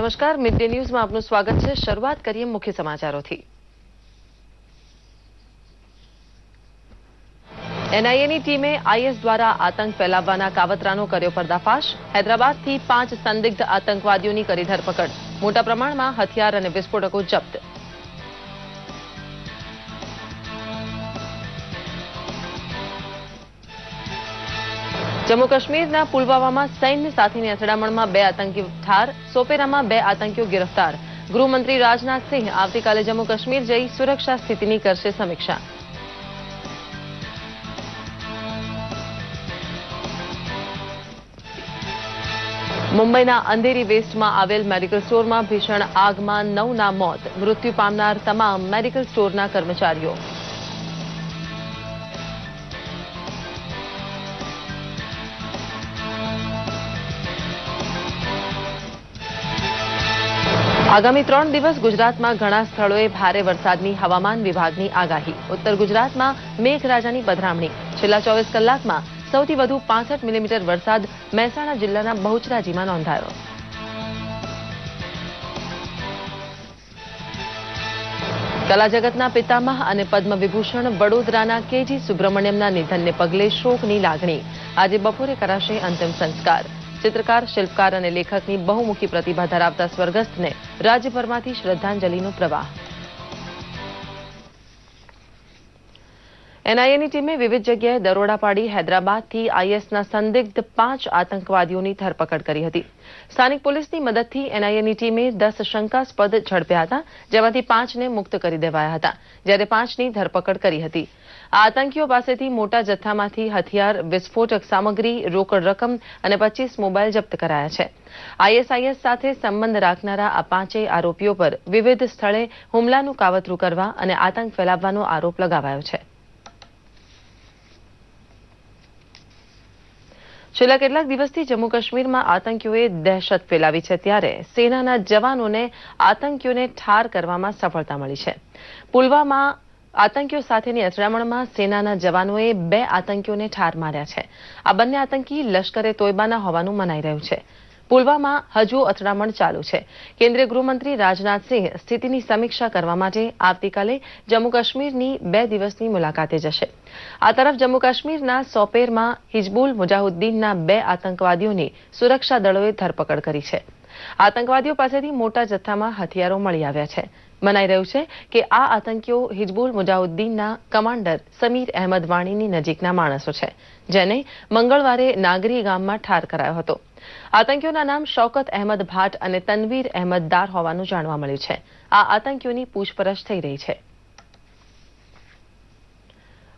નમસ્કાર, mid day ન્યૂઝમાં આપનું સ્વાગત છે। શરૂઆત કરીએ મુખ્ય સમાચારોથી। એનઆઈએની ટીમે આઈએસ દ્વારા આતંક ફેલાવવાના કાવતરાનો કર્યો પર્દાફાશ। હૈદરાબાદથી 5 સંદિગ્ધ આતંકવાદીઓની કરી ધરપકડ। મોટા પ્રમાણમાં હથિયાર અને વિસ્ફોટકો જપ્ત। જમ્મુ કાશ્મીરના પુલવામામાં સૈન્ય સાથેની અથડામણમાં 2 આતંકી ઠાર। સોપેરામાં 2 આતંકીઓ ગિરફ્તાર। ગૃહમંત્રી રાજનાથ સિંહ આવતીકાલે જમ્મુ કાશ્મીર જઈ સુરક્ષા સ્થિતિની કરશે સમીક્ષા। મુંબઈના અંધેરી વેસ્ટમાં આવેલ મેડિકલ સ્ટોરમાં ભીષણ આગમાં 9ના મોત। મૃત્યુ પામનાર તમામ મેડિકલ સ્ટોરના કર્મચારીઓ। આગામી 3 દિવસ ગુજરાતમાં ઘણા સ્થળોએ ભારે વરસાદની હવામાન વિભાગની આગાહી। ઉત્તર ગુજરાતમાં મેઘરાજાની પધરામણી। છેલ્લા 24 કલાકમાં સૌથી વધુ 65 મિલીમીટર વરસાદ મહેસાણા જિલ્લાના બહુચરાજીમાં નોંધાયો। કલા જગતના પિતામહ અને પદ્મ વિભૂષણ વડોદરાના કેજી સુબ્રમણ્યમના નિધનને પગલે શોકની લાગણી। આજે બપોરે કરાશે અંતિમ સંસ્કાર। ચિત્રકાર, શિલ્પકાર અને લેખકની બહુમુખી પ્રતિભા ધરાવતા સ્વર્ગસ્થને રાજ્યભરમાંથી શ્રદ્ધાંજલિનો પ્રવાહ। એનઆઈએની ટીમે વિવિધ જગ્યાએ દરોડા પાડી હૈદરાબાદથી આઈએસના સંદિગ્ધ 5 આતંકવાદીઓની ધરપકડ કરી હતી। સ્થાનિક પોલીસની મદદથી એનઆઈએની ટીમે 10 શંકાસ્પદ ઝડપ્યા હતા, જેમાંથી 5ને મુક્ત કરી દેવાયા હતા, જ્યારે 5ની ધરપકડ કરી હતી। આ આતંકીઓ પાસેથી મોટા જથ્થામાંથી હથિયાર, વિસ્ફોટક સામગ્રી, રોકડ રકમ અને 25 મોબાઈલ જપ્ત કરાયા છે। આઈએસઆઈએસ સાથે સંબંધ રાખનારા આ 5 આરોપીઓ પર વિવિધ સ્થળે હુમલાનું કાવતરું કરવા અને આતંક ફેલાવવાનો આરોપ લગાવાયો છે। છેલ્લા કેટલાક દિવસથી જમ્મુ કાશ્મીરમાં આતંકીઓએ દહેશત ફેલાવી છે, ત્યારે સેનાના જવાનોને આતંકીઓને ઠાર કરવામાં સફળતા મળી છે। પુલવામા આતંકીઓ સાથેની અથડામણમાં સેનાના જવાનોએ 2 આતંકીઓને ઠાર માર્યા છે। આ બંને આતંકી લશ્કરે તોયબાના હોવાનું મનાઈ રહ્યું છે। પુલવામા હજુ અથડામણ ચાલુ છે। કેન્દ્રીય ગૃહમંત્રી રાજનાથ સિંહ સ્થિતિની સમીક્ષા કરવા માટે આવતીકાલે જમ્મુ કાશ્મીરની 2 દિવસની મુલાકાતે જશે। આ તરફ જમ્મુ કાશ્મીરના સોપેરમાં હિજબુલ મુજાહિદ્દીનના 2 આતંકવાદીઓની સુરક્ષા દળોએ ધરપકડ કરી છે। આતંકવાદીઓ પાસેથી મોટા જથ્થામાં હથિયારો મળી આવ્યા છે। મનાઈ રહ્યું છે કે આ આતંકીઓ હિજબુલ મુજાહિદ્દીનના કમાન્ડર સમીર અહેમદ વાણીની નજીકના માણસો છે, જેને મંગળવારે નાગરી ગામમાં ઠાર કરાયો હતો। આતંકીઓના નામ શૌકત અહેમદ ભાટ અને તનવીર અહેમદ દાર હોવાનું જાણવા મળ્યું છે। આ આતંકીઓની પૂછપરછ થઈ રહી છે।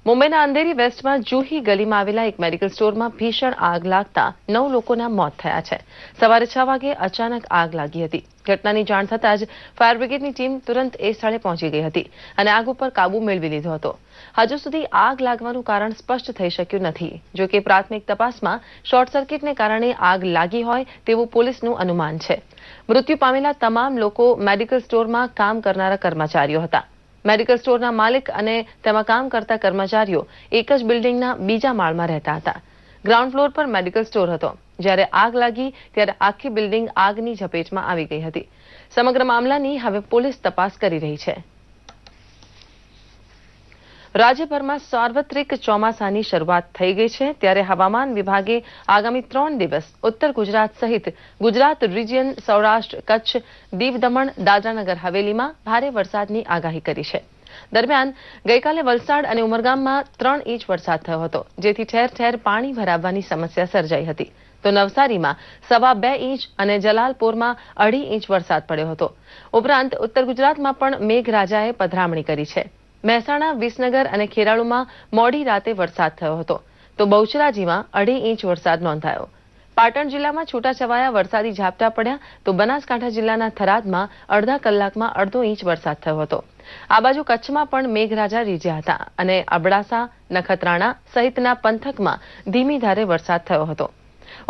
મુંબઈના અંધેરી વેસ્ટમાં જુહી ગલીમાં આવેલા એક મેડિકલ સ્ટોરમાં ભીષણ આગ લાગતા 9 લોકોના મોત થયા છે। સવારે 6 વાગે અચાનક આગ લાગી હતી। ઘટનાની જાણ થતાં જ ફાયર બ્રિગેડની ટીમ તુરંત એ સ્થળે પહોંચી ગઈ હતી અને આગ ઉપર કાબુ મેળવી લીધો હતો। હજુ સુધી આગ લાગવાનું કારણ સ્પષ્ટ થઈ શક્યું નથી। જો કે પ્રાથમિક તપાસમાં શોર્ટ સર્કિટને કારણે આગ લાગી હોય તેવું પોલીસનું અનુમાન છે। મૃત્યુ પામેલા તમામ લોકો મેડિકલ સ્ટોરમાં કામ કરનારા કર્મચારીઓ હતા। મેડિકલ સ્ટોરના માલિક અને તેમાં કામ કરતા કર્મચારીઓ એક જ બિલ્ડિંગના બીજા માળમાં રહેતા હતા। ગ્રાઉન્ડ ફ્લોર પર મેડિકલ સ્ટોર હતો। જ્યારે આગ લાગી ત્યારે આખી બિલ્ડિંગ આગની ઝપેટમાં આવી ગઈ હતી। સમગ્ર મામલાની હવે પોલીસ તપાસ કરી રહી છે। રાજ્યભરમાં સાર્વત્રિક ચોમાસાની શરૂઆત થઈ ગઈ છે, ત્યારે હવામાન વિભાગે આગામી 3 દિવસ ઉત્તર ગુજરાત સહિત ગુજરાત રિજિયન, સૌરાષ્ટ્ર, કચ્છ, દીવ દમણ, દાદરાનગર હવેલીમાં ભારે વરસાદની આગાહી કરી છે। દરમિયાન ગઈકાલે વલસાડ અને ઉમરગામમાં 3 ઇંચ વરસાદ થયો હતો, જેથી ઠેર ઠેર પાણી ભરાવવાની સમસ્યા સર્જાઈ હતી। તો નવસારીમાં 2.25 ઇંચ અને જલાલપોરમાં 2.5 ઇંચ વરસાદ પડ્યો હતો। ઉપરાંત ઉત્તર ગુજરાતમાં પણ મેઘરાજાએ પધરામણી કરી છે। મહેસાણા, વિસનગર અને ખેરાલુમાં મોડી રાતે વરસાદ થયો હતો, તો બહુચરાજીમાં 2.5 ઇંચ વરસાદ નોંધાયો। પાટણ જિલ્લામાં છૂટાછવાયા વરસાદી ઝાપટા પડ્યા, તો બનાસકાંઠા જિલ્લાના થરાદમાં અડધા કલાકમાં 1/2 ઇંચ વરસાદ થયો હતો। આ બાજુ કચ્છમાં પણ મેઘરાજા રીઝ્યા હતા અને અબડાસા, નખત્રાણા સહિતના પંથકમાં ધીમી ધારે વરસાદ થયો હતો।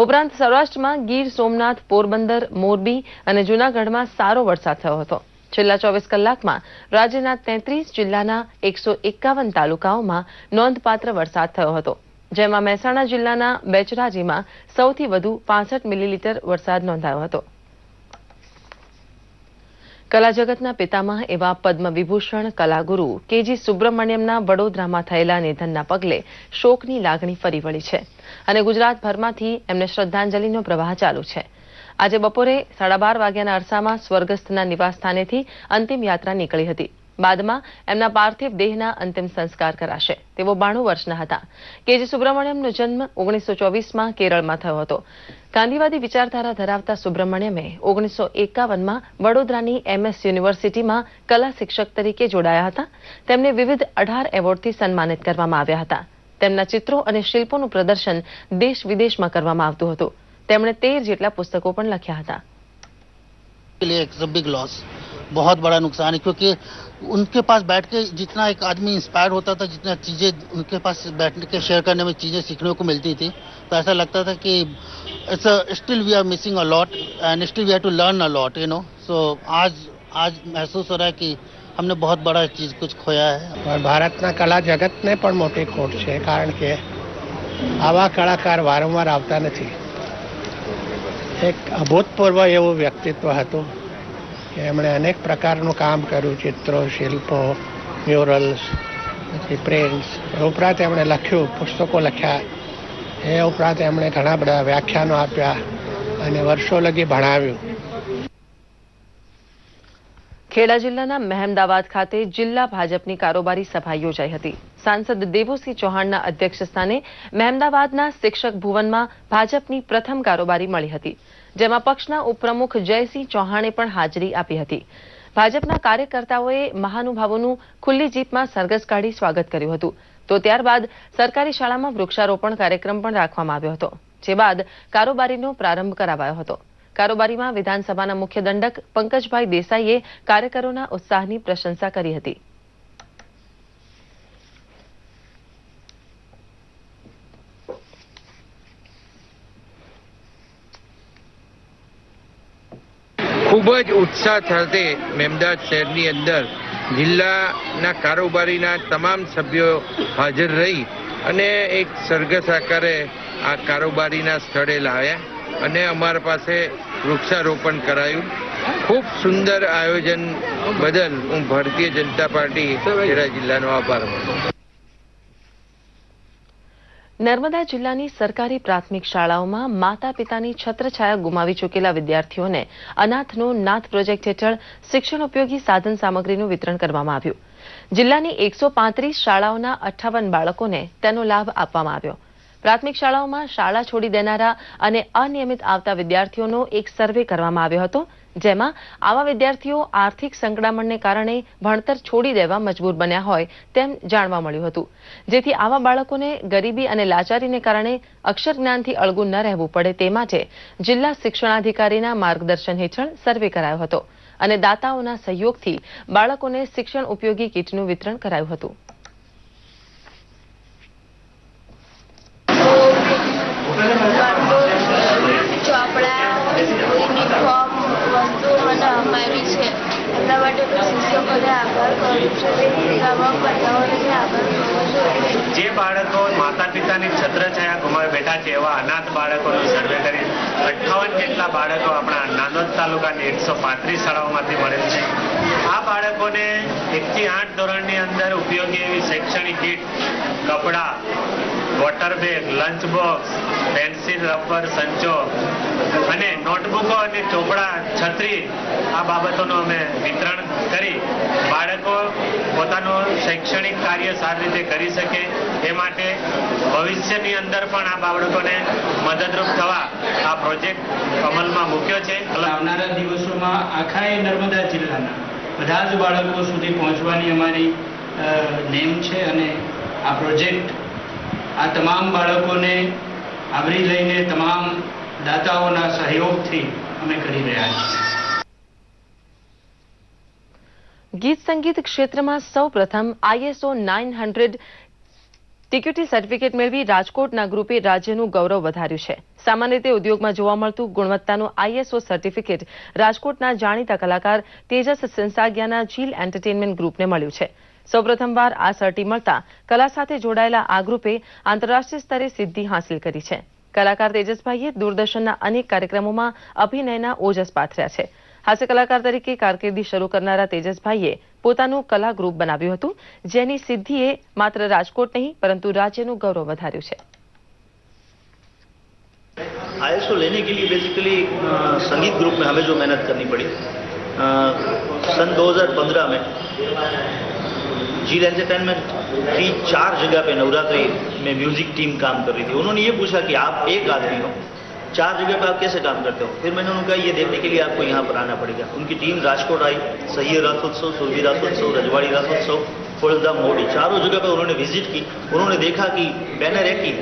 ઉપરાંત સૌરાષ્ટ્રમાં ગીર સોમનાથ, પોરબંદર, મોરબી અને જૂનાગઢમાં સારો વરસાદ થયો હતો। છેલ્લા 24 કલાકમાં રાજ્યના 33 જિલ્લાના 151 તાલુકાઓમાં નોંધપાત્ર વરસાદ થયો હતો, જેમાં મહેસાણા જિલ્લાના બેચરાજીમાં સૌથી વધુ 65 મિલીલીટર વરસાદ નોંધાયો હતો। કલા જગતના પિતામહ એવા પદ્મ વિભૂષણ કલાગુરુ કેજી સુબ્રમણ્યમના વડોદરામાં થયેલા નિધનના પગલે શોકની લાગણી ફરી વળી છે અને ગુજરાતભરમાંથી એમને શ્રદ્ધાંજલિનો પ્રવાહ ચાલુ છે. આજે બપોરે 12:30 વાગ્યાના અરસામાં સ્વર્ગસ્થના નિવાસસ્થાનેથી અંતિમ યાત્રા નીકળી હતી. બાદમાં એમના પાર્થિવ દેહના અંતિમ સંસ્કાર કરાશે. તેઓ 92 વર્ષના હતા. કેજી સુબ્રમણ્યમનો જન્મ 1924માં કેરળમાં થયો હતો. ગાંધીવાદી વિચારધારા ધરાવતા સુબ્રમણ્યમે 1951માં વડોદરાની MS યુનિવર્સિટીમાં કલા શિક્ષક તરીકે જોડાયા હતા. તેમને વિવિધ 18 એવોર્ડથી સન્માનિત કરવામાં આવ્યા હતા. તેમના ચિત્રો અને શિલ્પોનું પ્રદર્શન દેશ વિદેશમાં કરવામાં આવતું હતું. તેમણે 13 જેટલા પુસ્તકો પણ લખ્યા હતા. बहुत बड़ा नुकसान है क्योंकि उनके पास बैठ के जितना एक आदमी इंस्पायर होता था, जितना चीज़ें उनके पास बैठ के शेयर करने में चीज़ें सीखने को मिलती थी, तो ऐसा लगता था कि still we are missing a lot and still we have to learn a lot, you know. So आज महसूस हो रहा है कि हमने बहुत बड़ा चीज़ कुछ खोया है. और भारतना कला जगतने पण मोटी खोट છે કારણ કે આવા કલાકાર વારંવાર આવતા નથી. એક અભૂતપૂર્વ એવું વ્યક્તિત્વ હતું કે એમણે અનેક પ્રકારનું કામ કર્યું, ચિત્રો, શિલ્પો, મ્યુરલ્સ, પછી પ્રિન્ટ્સ. એ ઉપરાંત એમણે લખ્યું, પુસ્તકો લખ્યા. એ ઉપરાંત એમણે ઘણા બધા વ્યાખ્યાનો આપ્યા અને વર્ષો લગી ભણાવ્યું. ખેડા જિલ્લાના મહેમદાવાદ ખાતે જિલ્લા ભાજપની કારોબારી સભા યોજાઈ હતી. સાંસદ દેવુસિંહ ચૌહાણના અધ્યક્ષસ્થાને મહેમદાવાદના શિક્ષક ભુવનમાં ભાજપની પ્રથમ કારોબારી મળી હતી, જેમાં પક્ષના ઉપપ્રમુખ જયસિંહ ચૌહાણે પણ હાજરી આપી હતી. ભાજપના કાર્યકર્તાઓએ મહાનુભાવોનું ખુલ્લી જીપમાં સરઘસ કાઢી સ્વાગત કર્યું હતું. તો ત્યારબાદ સરકારી શાળામાં વૃક્ષારોપણ કાર્યક્રમ પણ રાખવામાં આવ્યો હતો, જે બાદ કારોબારીનો પ્રારંભ કરાવાયો હતો. કારોબારીમાં વિધાનસભાના મુખ્ય દંડક પંકજભાઈ દેસાઈએ કાર્યકરોના ઉત્સાહની પ્રશંસા કરી હતી. ખૂબ જ ઉત્સાહ સાથે મહેમદાવાદ શહેરની અંદર જિલ્લાના કારોબારીના તમામ સભ્યો હાજર રહી અને એક સરઘસ આકારે આ કારોબારીના સ્થળે લાવ્યા અને અમારા પાસે વૃક્ષારોપણ કરાયું. ખૂબ સુંદર આયોજન બદલ હું ભારતીય જનતા પાર્ટી ખેડા જિલ્લાનો આભાર માનું. નર્મદા જિલ્લાની સરકારી પ્રાથમિક શાળાઓમાં માતા પિતાની છત્રછાયા ગુમાવી ચૂકેલા વિદ્યાર્થીઓને અનાથનો નાથ પ્રોજેક્ટ હેઠળ શિક્ષણ ઉપયોગી સાધન સામગ્રીનું વિતરણ કરવામાં આવ્યું. જિલ્લાની 135 શાળાઓના 58 બાળકોને તેનો લાભ આપવામાં આવ્યો. પ્રાથમિક શાળાઓમાં શાળા છોડી દેનારા અને અનિયમિત આવતા વિદ્યાર્થીઓનો એક સર્વે કરવામાં આવ્યો હતો, જેમાં આવા વિદ્યાર્થીઓ આર્થિક સંકડામણને કારણે ભણતર છોડી દેવા મજબૂર બન્યા હોય તેમ જાણવા મળ્યું હતું. જેથી આવા બાળકોને ગરીબી અને લાચારીને કારણે અક્ષર જ્ઞાનથી અળગું ન રહેવું પડે તે માટે જિલ્લા શિક્ષણાધિકારીના માર્ગદર્શન હેઠળ સર્વે કરાયો હતો અને દાતાઓના સહયોગથી બાળકોને શિક્ષણ ઉપયોગી કીટનું વિતરણ કરાયું હતું. જે બાળકો માતા પિતાની છત્રછાયા ગુમાવી બેઠા છે એવા અનાથ બાળકોનો સર્વે કરી 58 જેટલા બાળકો આપણા નાંદોદ તાલુકાની 135 શાળાઓમાંથી મળેલ છે. આ બાળકોને 1 થી 8 ધોરણની અંદર ઉપયોગી એવી શૈક્ષણિક કીટ, કપડાં, water bag, lunch box, pencil, rubber, સંચો અને નોટબુકો અને ચોપડા, છત્રી આ બાબતોનું અમે વિતરણ કરી બાળકો પોતાનું શૈક્ષણિક કાર્ય સારી રીતે કરી શકે એ માટે ભવિષ્યની અંદર પણ આ બાળકોને મદદરૂપ થવા આ પ્રોજેક્ટ અમલમાં મૂક્યો છે. આવનારા દિવસોમાં આખા નર્મદા જિલ્લાના બધા જ બાળકો સુધી પહોંચવાની અમારી નેમ છે અને આ પ્રોજેક્ટ આ તમામ બાળકોને આવરી લઈને તમામ દાતાઓના સહયોગથી અમે કરી રહ્યા છીએ. ગીત સંગીત ક્ષેત્રમાં સૌપ્રથમ ISO 900 ટીક્યુટી સર્ટિફિકેટ મેળવી રાજકોટના ગ્રુપે રાજ્યનું ગૌરવ વધાર્યું છે. સામાન્ય રીતે ઉદ્યોગમાં જોવા મળતું ગુણવત્તાનું ISO સર્ટિફિકેટ રાજકોટના જાણીતા કલાકાર તેજસ સિંસાગિયાના ઝીલ એન્ટરટેનમેન્ટ ગ્રુપને મળ્યું છે. સૌપ્રથમવાર આ સર્ટી મળતા કલા સાથે જોડાયેલા આ ગ્રુપે આંતરરાષ્ટ્રીય સ્તરે સિદ્ધિ હાંસલ કરી છે. કલાકાર તેજસભાઈએ દૂરદર્શનના અનેક કાર્યક્રમોમાં અભિનયના ઓજસ પાથર્યા છે. હાસ્ય કલાકાર તરીકે કારકિર્દી શરૂ કરનારા તેજસભાઈએ પોતાનું કલા ગ્રુપ બનાવ્યું હતું, જેની સિદ્ધિએ માત્ર રાજકોટ નહીં પરંતુ રાજ્યનું ગૌરવ વધાર્યું છે. आईएसओ लेने के लिए बेसिकली संगीत ग्रुप में हमें जो मेहनत करनी पड़ी, सन 2015 में जील एंटरटेनमेंट की 4 जगह पे नवरात्रि में म्यूजिक टीम काम कर रही थी. उन्होंने ये पूछा कि आप एक आदमी हो, 4 जगह पे आप कैसे काम करते हो. फिर मैंने उनको कहा ये देखने के लिए आपको यहाँ पर आना पड़ेगा. उनकी टीम राजकोट आई, सही रासोत्सव, सुरभि रासोत्सव, रजवाड़ी रासोत्सव, फुलदा मोड़ी, चारों जगह पे उन्होंने विजिट की. उन्होंने देखा कि बैनर एक ही,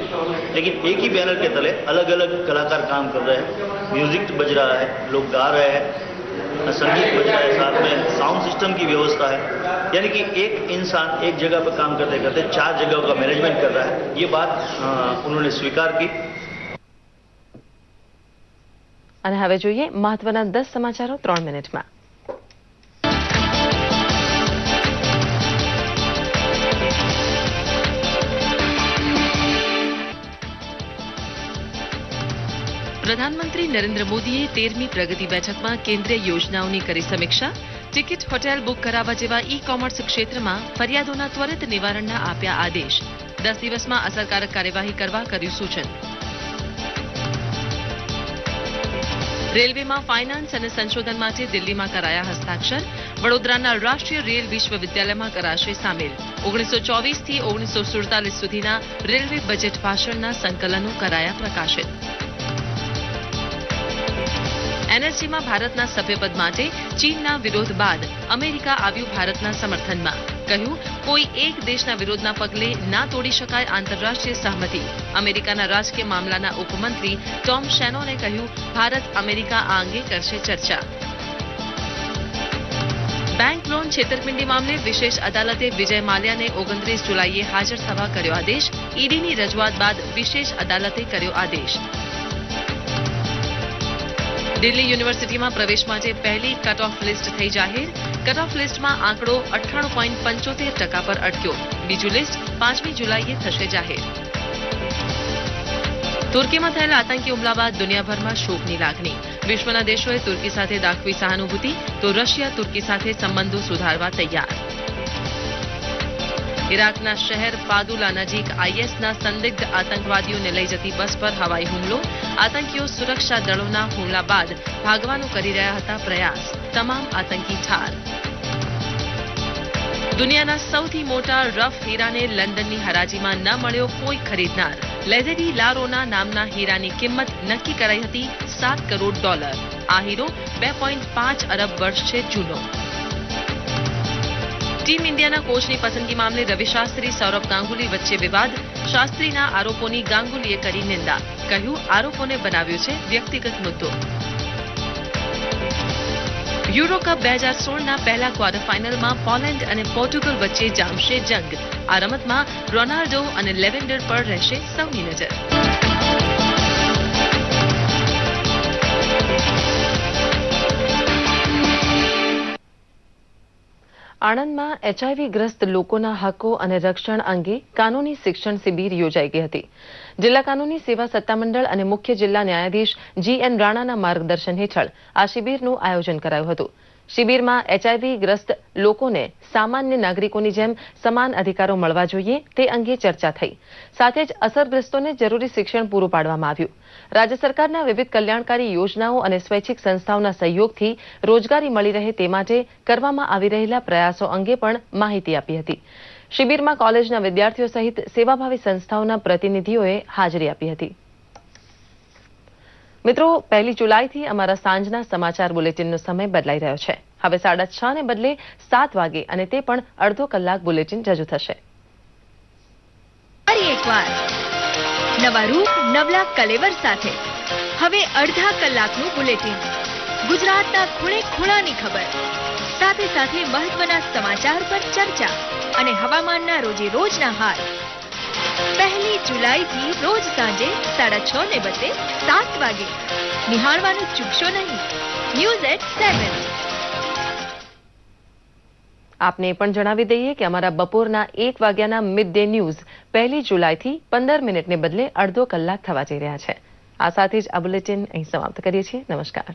लेकिन एक ही बैनर के तले अलग अलग कलाकार काम कर रहे हैं. म्यूजिक बज रहा है, लोग गा रहे हैं, संगीत बज रहा है, साथ में साउंड सिस्टम की व्यवस्था है. यानी कि एक इंसान एक जगह पर काम करते करते 4 जगहों का मैनेजमेंट कर रहा है. ये बात उन्होंने स्वीकार की. અને હવે જોઈએ મહત્વના 10 સમાચારો 3 મિનિટમાં. પ્રધાનમંત્રી નરેન્દ્ર મોદીએ 13મી પ્રગતિ બેઠકમાં કેન્દ્રીય યોજનાઓની કરી સમીક્ષા. ટિકિટ, હોટેલ બુક કરાવવા જેવા ઈ કોમર્સ ક્ષેત્રમાં ફરિયાદોના ત્વરિત નિવારણના આપ્યા આદેશ. 10 દિવસમાં અસરકારક કાર્યવાહી કરવા કર્યું સૂચન. રેલવેમાં ફાઇનાન્સ અને સંશોધન માટે દિલ્હીમાં કરાયા હસ્તાક્ષર. વડોદરાના રાષ્ટ્રીય રેલ વિશ્વવિદ્યાલયમાં કરાશે સામેલ. 1924 થી 1947 સુધીના રેલવે બજેટ ભાષણના સંકલનો કરાયા પ્રકાશિત. એનએસજીમાં ભારતના સભ્યપદ માટે ચીનના વિરોધ બાદ અમેરિકા આવ્યું ભારતના સમર્થનમાં. કહ્યું, કોઈ એક દેશના વિરોધના પગલે ના તોડી શકાય આંતરરાષ્ટ્રીય સહમતિ. અમેરિકાના રાજકીય મામલાના ઉપમંત્રી ટોમ શેનોને કહ્યું, ભારત અમેરિકા આ અંગે કરશે ચર્ચા. બેંક લોન છેતરપિંડી મામલે વિશેષ અદાલતે વિજય માલ્યાને 29 જુલાઈએ હાજર થવા કર્યો આદેશ. ઈડીની રજૂઆત બાદ વિશેષ અદાલતે કર્યો આદેશ. દિલ્હી યુનિવર્સિટીમાં પ્રવેશ માટે પહેલી કટ ઓફ લિસ્ટ થઈ જાહેર. કટ ઓફ લિસ્ટમાં આંકડો 98.75% પર અટક્યો. બીજું લિસ્ટ 5મી જુલાઈએ થશે જાહેર. તુર્કીમાં થયેલા આતંકી હુમલા બાદ દુનિયાભરમાં શોકની લાગણી. વિશ્વના દેશોએ તુર્કી સાથે દાખવી સહાનુભૂતિ, તો રશિયા તુર્કી સાથે સંબંધો સુધારવા તૈયાર. ઇરાકના શહેર ફાદુલા નજીક આઈએસના સંદિગ્ધ આતંકવાદીઓને લઈ જતી બસ પર હવાઈ હુમલો. આતંકીઓ સુરક્ષા દળોના હુમલા બાદ ભાગવાનો કરી રહ્યા હતા પ્રયાસ. તમામ આતંકી ઠાર. દુનિયાના સૌથી મોટા રફ હીરાને લંડનની હરાજીમાં ન મળ્યો કોઈ ખરીદનાર. લેઝેડી લારોના નામના હીરાની કિંમત નક્કી કરાઈ હતી $7 કરોડ. આ હીરો 2.5 અરબ વર્ષ છે જૂનો. ટીમ ઇન્ડિયાના કોચની પસંદગી મામલે રવિ શાસ્ત્રી, સૌરવ ગાંગુલી વચ્ચે વિવાદ. શાસ્ત્રીના આરોપોની ગાંગુલીએ કરી નિંદા. કહ્યું, આરોપોને બનાવ્યો છે વ્યક્તિગત મુદ્દો. યુરો કપ 2016ના પહેલા ક્વાર્ટર ફાઇનલમાં પોલેન્ડ અને પોર્ટુગલ વચ્ચે જામશે જંગ. આ રમતમાં રોનાલ્ડો અને લેવેન્ડર પર રહેશે સૌની નજર. આણંદમાં એચઆઈવી ગ્રસ્ત લોકોના હકો અને રક્ષણ અંગે કાનૂની શિક્ષણ શિબિર યોજાઈ ગઈ હતી. જિલ્લા કાનૂની સેવા સત્તામંડળ અને મુખ્ય જિલ્લા ન્યાયાધીશ GN રાણાના માર્ગદર્શન હેઠળ આ શિબિરનું આયોજન કરાયું હતું. શિબિરમાં એચઆઈવી ગ્રસ્ત લોકોને સામાન્ય નાગરિકોની જેમ સમાન અધિકારો મળવા જોઈએ તે અંગે ચર્ચા થઈ. સાથે જ અસરગ્રસ્તોને જરૂરી શિક્ષણ પૂરું પાડવામાં આવ્યું. રાજ્ય સરકારના વિવિધ કલ્યાણકારી યોજનાઓ અને સ્વૈચ્છિક સંસ્થાઓના સહયોગથી રોજગારી મળી રહે તે માટે કરવામાં આવી રહેલા પ્રયાસો અંગે પણ માહિતી આપી હતી. શિબિરમાં કોલેજના વિદ્યાર્થીઓ સહિત સેવાભાવી સંસ્થાઓના પ્રતિનિધિઓએ હાજરી આપી હતી. મિત્રો, 1 જુલાઈથી અમારા સાંજના સમાચાર બુલેટિનનો સમય બદલાઈ રહ્યો છે. હવે 6:30 ને બદલે 7 વાગે અને તે પણ અડધો કલાક બુલેટિન રજૂ થશે. ફરી એકવાર નવા રૂપ, નવલા કલેવર સાથે હવે અડધા કલાકનું બુલેટિન. ગુજરાતના ખૂણે ખૂણાની ખબર, સાથે સાથે મહત્વના સમાચાર પર ચર્ચા અને હવામાનના રોજે રોજના હાલ. 1 જુલાઈથી રોજ સાંજે 6:30 ને બદલે 7 વાગે નિહાળવાનું ચૂકશો નહીં. News@7. આપને એ પણ જણાવી દઈએ કે અમારા બપોરના 1 વાગ્યાના મિડ ડે ન્યૂઝ 1 જુલાઈથી 15 મિનિટને બદલે અડધો કલાક થવા જઈ રહ્યા છે. આ સાથે જ આ બુલેટિન અહીં સમાપ્ત કરીએ છીએ. નમસ્કાર.